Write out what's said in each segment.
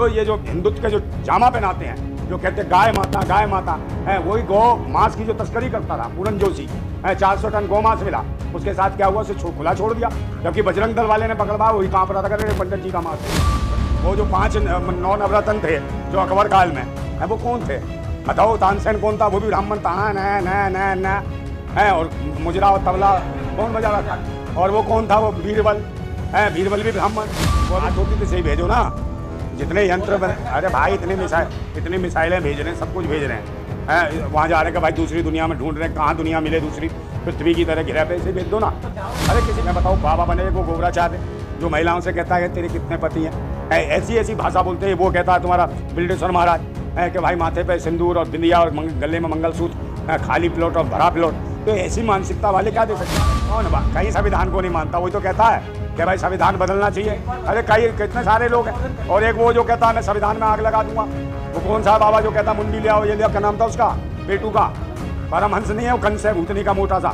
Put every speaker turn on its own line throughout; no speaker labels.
तो ये जो हिंदुत्व के जो जामा पहनाते हैं, जो कहते हैं गाय माता है, वही गौ मांस की जो तस्करी करता था पूरन जोशी है, 400 टन गौ मांस मिला। उसके साथ क्या हुआ, उसे खुला छोड़ दिया, जबकि बजरंग दल वाले ने पकड़वा, वही कांप रहा था कर पंडित जी का मांस। वो जो 5 9 नवरत्न थे जो अकबर काल में है, वो कौन थे बताओ? तानसेन कौन था? वो भी ब्राह्मण था न है। और मुजरा और तबला कौन बजा रहा था? और वो कौन था? वो बीरबल है, बीरबल भी ब्राह्मण। वो बात होती तो सही भेजो ना, जितने यंत्र अरे भाई इतनी मिसाइलें भेज रहे हैं, सब कुछ भेज रहे हैं, वहाँ जा रहे हैं कि भाई दूसरी दुनिया में ढूंढ रहे हैं, कहाँ दुनिया मिले दूसरी पृथ्वी की तरह घिरा पे, इसे भेज दो ना। अरे किसी ने बताओ, बाबा बने वो गोबराचार्य जो महिलाओं से कहता है तेरे कितने पति हैं, ऐसी भाषा बोलते हैं। वो कहता है तुम्हारा बिल्डेश्वर महाराज है कि भाई माथे पे सिंदूर और बिंदिया और गले में मंगलसूत्र, खाली प्लॉट और भरा प्लॉट। तो ऐसी मानसिकता वाले क्या दे सकते हैं? कौन कहीं संविधान को नहीं मानता, वही तो कहता है कि भाई संविधान बदलना चाहिए। अरे कई कितने सारे लोग हैं। और एक वो जो कहता है मैं संविधान में आग लगा दूंगा, वो कौन सा बाबा जो कहता मुंडी ले आओ, ये लिया, क्या नाम था उसका, पेटू का, परमहंस नहीं है वो, कंस है भूतनी का मोटा सा।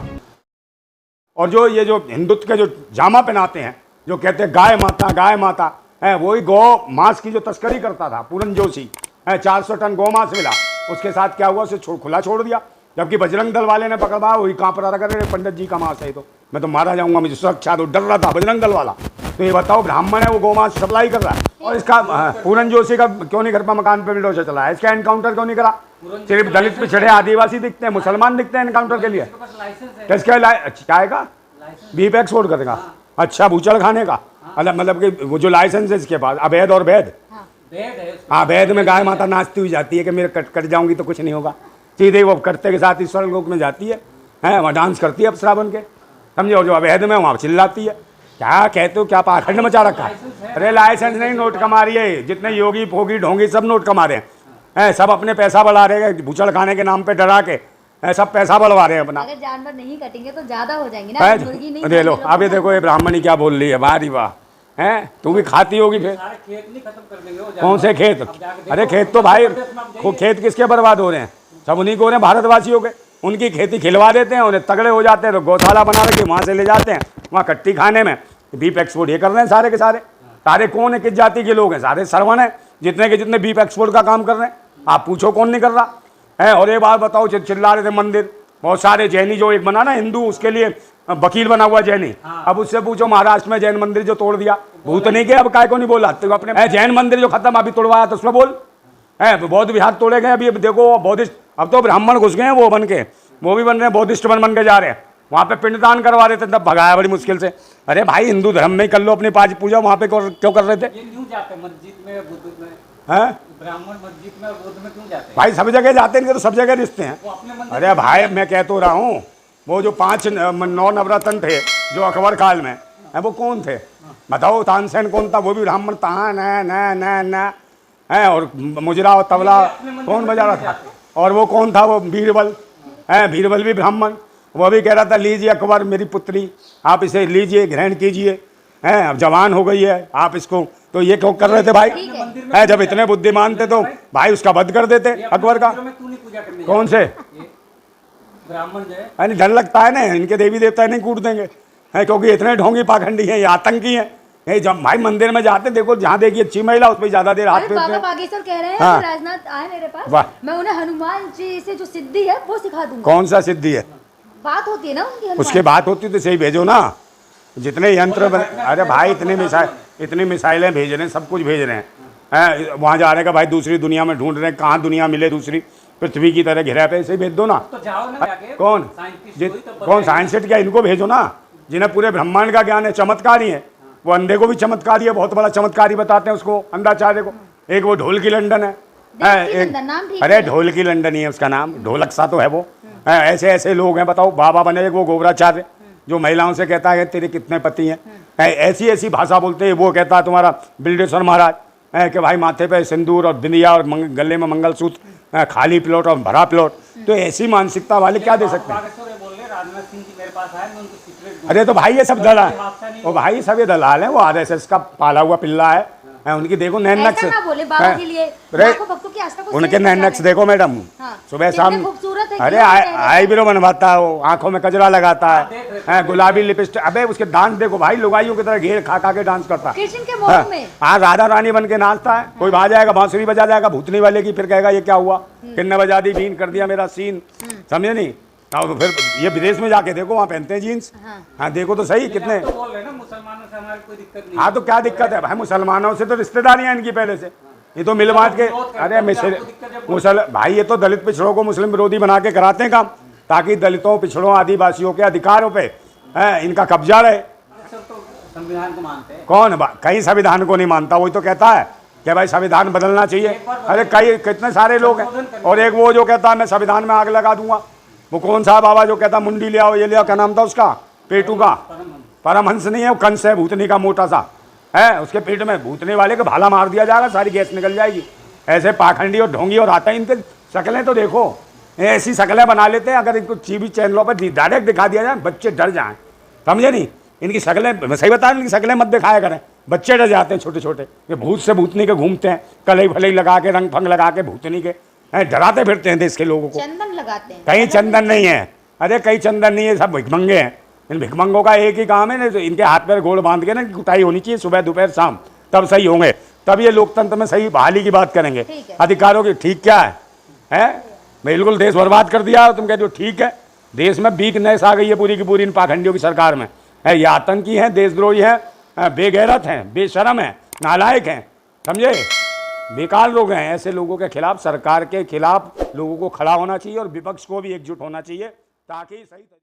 और जो ये जो हिंदुत्व के जो जामा पहनाते हैं, जो कहते हैं गाय माता है, वही गौ मांस की जो तस्करी करता था पूरन जोशी है, 400 टन गौ मांस मिला। उसके साथ क्या हुआ, उसे खुला छोड़ दिया, जबकि बजरंग दल वाले ने पकड़वा, वही कांप रहा था कर पंडित जी का मांस है, तो मैं तो मारा जाऊंगा, मुझे सुरक्षा दो, डर रहा था बजरंग दल वाला। तो ये बताओ, ब्राह्मण है वो गौ मांस सप्लाई कर रहा है, और इसका पूरन जोशी का क्यों नहीं घर पर मकान पे विंडो से चला है? इसका एनकाउंटर क्यों नहीं करा? सिर्फ दलित पिछड़े आदिवासी दिखते हैं, मुसलमान दिखते हैं एनकाउंटर के लिए। किसका क्या का बीप एक्सपोर्ट करेगा? अच्छा, भूचड़ खाने का मतलब कि वो जो लाइसेंस है इसके पास, अवैध और वैध। हाँ, वैध में गाय माता नाचती हुई जाती है कि मेरे कट जाऊंगी तो कुछ नहीं होगा, सीधे वो करते के साथ ईश्वर लोक में जाती है, वहाँ डांस करती है अप्सरा बन के, समझे? और जो अवैध में वहाँ चिल्लाती है। क्या कहते हो, क्या पाखंड मचा रखा है? अरे लाइसेंस नहीं, नोट कमा रही है। जितने योगी फोगी ढोंगी सब नोट कमा रहे हैं, सब अपने पैसा बढ़ा रहे हैं, भूचड़ खाने के नाम पे डरा के सब पैसा बढ़वा रहे हैं अपना।
अगर जानवर नहीं कटेंगे तो ज्यादा हो जाएंगे ना, मुर्गी नहीं।
दे लो, अब ये देखो ये ब्राह्मणी क्या बोल रही है, वाह री वाह, हैं तू भी खाती होगी फिर।
खेत नहीं खत्म कर देंगे,
कौन से खेत? अरे खेत तो भाई, खेत किसके बर्बाद हो रहे हैं? सब उन्हीं को हो रहे हैं, भारतवासियों के। उनकी खेती खिलवा देते हैं, उन्हें तगड़े हो जाते हैं तो गौशाला बना रखे, वहाँ से ले जाते हैं, वहाँ कट्टी खाने में बीफ एक्सपोर्ट ये कर रहे हैं सारे के सारे। सारे कौन है, किस जाति के लोग हैं? सारे सरवन है, जितने के जितने बीफ एक्सपोर्ट का काम कर रहे हैं। आप पूछो कौन नहीं कर रहा है? और एक बात बताओ, चिल्ला रहे थे मंदिर, बहुत सारे जैनी जो एक बना ना हिंदू, उसके लिए वकील बना हुआ जैनी। अब उससे पूछो महाराष्ट्र में जैन मंदिर जो तोड़ दिया, भूत नहीं गया, अब काय को नहीं बोला? तो अपने जैन मंदिर जो खत्म अभी तोड़वाया तो उसमें बोल है, बौद्ध विहार तोड़े गए अभी देखो, बौद्धिस्ट। अब तो ब्राह्मण घुस गए हैं वो बन के, वो भी बन रहे हैं बौद्धिस्ट बन के जा रहे हैं। वहाँ पे पिंडदान करवा रहे थे, तब भगाया बड़ी मुश्किल से। अरे भाई, हिंदू धर्म में कर लो अपनी पाज पूजा, वहाँ पे क्यों कर रहे थे?
क्यों जाते मस्जिद में, बुद्ध में, ब्राह्मण मस्जिद में, बुद्ध में क्यों जाते?
भाई सब जगह जाते हैं, तो सब जगह रिश्ते हैं। अरे भाई, मैं कह तो रहा हूँ, वो जो 5 9 नवरत्न थे जो अकबर काल में है, वो कौन थे बताओ? तानसेन कौन था? वो भी ब्राह्मण था न है। और मुजरा और तबला कौन बजा रहा था? और वो कौन था? वो बीरबल है, बीरबल भी ब्राह्मण। वो भी कह रहा था लीजिए अकबर मेरी पुत्री, आप इसे लीजिए, ग्रहण कीजिए, हैं अब जवान हो गई है आप इसको। तो ये क्यों कर रहे थे भाई? है जब इतने बुद्धिमान थे तो भाई उसका वध कर देते अकबर का। कौन से
ब्राह्मण जो
डर लगता है ना, इनके देवी देवता नहीं कूट देंगे हैं, क्योंकि इतने ढोंगी पाखंडी हैं, ये आतंकी हैं। जब भाई मंदिर में जाते देखो, जहाँ देखिए अच्छी महिला उस पर ज्यादा देर हाथ
बाबा बागेश्वर कह रहे हैं कि राजनाथ आए मेरे पास, मैं उन्हें हनुमान जी से जो सिद्धि है वो सिखा दूंगा।
कौन सा सिद्धि है?
बात होती है ना उनकी,
उसके बात होती तो सही भेजो ना, जितने यंत्र अरे भाई इतनी मिसाइलें भेज रहे हैं, सब कुछ भेज रहे हैं, वहाँ जा रहे हैं कि भाई दूसरी दुनिया में ढूंढ रहे हैं, कहाँ दुनिया मिले दूसरी पृथ्वी की तरह घिरा पे, इसे भेज दो ना।
तो जाओ ना जाके,
कौन साइंटिस्ट क्या, इनको भेजो ना, जिन्हें पूरे ब्रह्मांड का ज्ञान है, चमत्कारी है। वो अंधे को भी चमत्कारी है, बहुत बड़ा चमत्कारी बताते हैं उसको, अंधाचार्य को। एक वो ढोल की लंदन है, अरे ढोल की लंदन ही है उसका नाम, ढोलक सा तो है वो। ऐसे ऐसे लोग हैं बताओ, बाबा बने एक वो गोबराचार्य जो महिलाओं से कहता है तेरे कितने पति हैं, ऐसी भाषा बोलते हैं। वो कहता है तुम्हारा बिल्डेश्वर महाराज है कि भाई माथे पे सिंदूर और बिंदिया और गले में मंगलसूत्र, खाली प्लॉट और भरा प्लॉट। तो ऐसी मानसिकता वाले क्या दे सकते हैं? अरे तो भाई ये सब दलाल, वो भाई सब ये दलाल है, वो RSS का पाला हुआ पिल्ला है। उनकी देखो नैनक्स, उनके नैनक्स देखो मैडम, सुबह शाम। अरे आई ब्रो बनवाता है वो, आंखों में कजरा लगाता है, है, गुलाबी लिपस्टिक। अबे उसके डांस देखो भाई, लुगाइयों की तरह घेर खा खा के डांस करता है।
कृष्ण के मोह में
हाँ, राधा रानी बन के नाचता है। कोई आ जाएगा बांसुरी बजा जाएगा भूतनी वाले की, फिर कहेगा ये क्या हुआ, किन्ने बजा दी, बीन कर दिया मेरा सीन, समझे नहीं। तो फिर ये विदेश में जाके देखो, वहाँ पहनते हैं जीन्स। हाँ देखो तो सही कितने।
तो बोल रहे हैं ना मुसलमानों से हमारी कोई दिक्कत नहीं।
हाँ तो क्या दिक्कत है भाई, मुसलमानों से तो रिश्तेदारियां इनकी पहले से, ये तो मिल बांट के। अरे मुसल भाई, ये तो दलित पिछड़ों को मुस्लिम विरोधी बना के कराते हैं काम, ताकि दलितों, पिछड़ों, आदिवासियों के अधिकारों पे इनका कब्जा रहे।
तो संविधान को मानते हैं
कौन कहीं संविधान को नहीं मानता, वही तो कहता है कि भाई संविधान बदलना चाहिए। अरे कई कितने सारे लोग हैं। और एक वो जो कहता है मैं संविधान में आग लगा दूंगा, वो कौन सा बाबा जो कहता मुंडी ले आओ, ये ले आओ, क्या नाम था उसका, पेटू का, परमहंस नहीं है वो, कंस है भूतनी का मोटा सा है, उसके पेट में भूतने वाले को भाला मार दिया जाएगा, सारी गैस निकल जाएगी। ऐसे पाखंडी और ढोंगी और आते हैं, इनके शक्लें तो देखो, ऐसी शक्लें बना लेते हैं, अगर इनको टीवी चैनलों पर डायरेक्ट दिखा दिया जाए बच्चे डर जाएं, समझे नहीं। इनकी शक्लें, सही बता रहा, इनकी शक्लें मत दिखाया करें, बच्चे डर जाते हैं छोटे छोटे। ये भूत से भूतनी के घूमते हैं, कलई भलई लगा के, रंग फंग लगा के भूतनी के डराते फिरते हैं देश के लोगों को।
चंदन लगाते हैं,
कहीं चंदन नहीं है, अरे कहीं चंदन नहीं है, सब भिखमंगे हैं। इन भिखमंगों का एक ही काम है ना, इनके हाथ पैर गोल बांध के ना कुटाई होनी चाहिए सुबह दोपहर शाम, तब सही होंगे, तब ये लोकतंत्र में सही बहाली की बात करेंगे, अधिकारों की। ठीक क्या है? बिल्कुल देश बर्बाद कर दिया, तुम कहते हो ठीक है। देश में वीकनेस आ गई है पूरी की पूरी इन पाखंडियों की सरकार में। ये आतंकी हैं, देशद्रोही हैं, बेगैरत हैं, बेशरम हैं, नालायक हैं, समझे, बेकार लोग हैं। ऐसे लोगों के खिलाफ, सरकार के खिलाफ लोगों को खड़ा होना चाहिए और विपक्ष को भी एकजुट होना चाहिए, ताकि सही